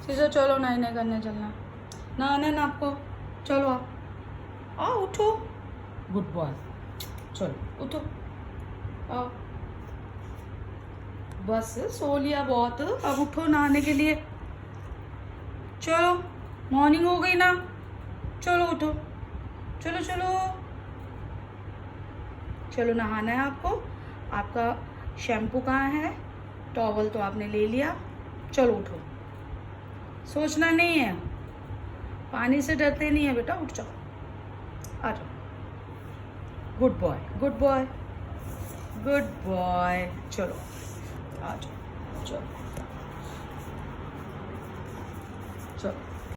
सीजो चलो नहाने करने चलना। नहाना ना आपको, चलो आप आओ, उठो, गुड बॉय, चलो उठो, आओ, बस सो लिया बहुत, अब उठो नहाने के लिए। चलो मॉर्निंग हो गई ना, चलो उठो, चलो चलो चलो नहाना है आपको। आपका शैम्पू कहाँ है, टॉवल तो आपने ले लिया, चलो उठो, सोचना नहीं है, पानी से डरते नहीं है बेटा, उठ जाओ, आ जाओ, good boy good boy good boy, चलो आ जाओ, चलो चलो।